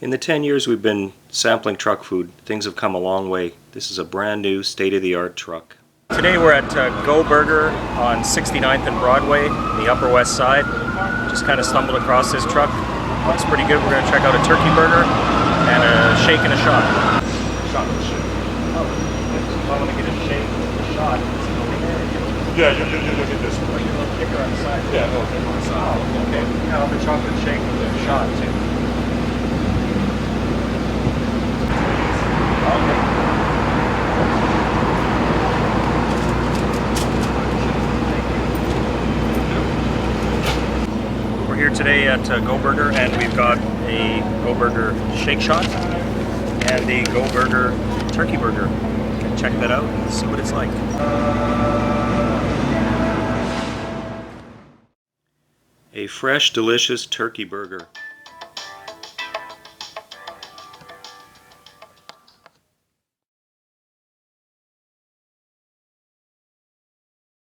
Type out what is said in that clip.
In the 10 years we've been sampling truck food, things have come a long way. This is a brand new, state-of-the-art truck. Today we're at Go Burger on 69th and Broadway, the Upper West Side. Just kind of stumbled across this truck. Looks pretty good. We're going to check out a turkey burger and a shake and a shot. Shot and a shake. Oh, if I want to get a shake and a shot, is it over there? Yeah, you'll get this one. Like a little kicker on the side? Yeah, a little kicker on the side. Oh, okay. I'll have a chocolate shake with a shot too. We're here today at Go Burger, and we've got a Go Burger Shake Shot and a Go Burger Turkey Burger. Check that out and see what it's like. A fresh, delicious turkey burger.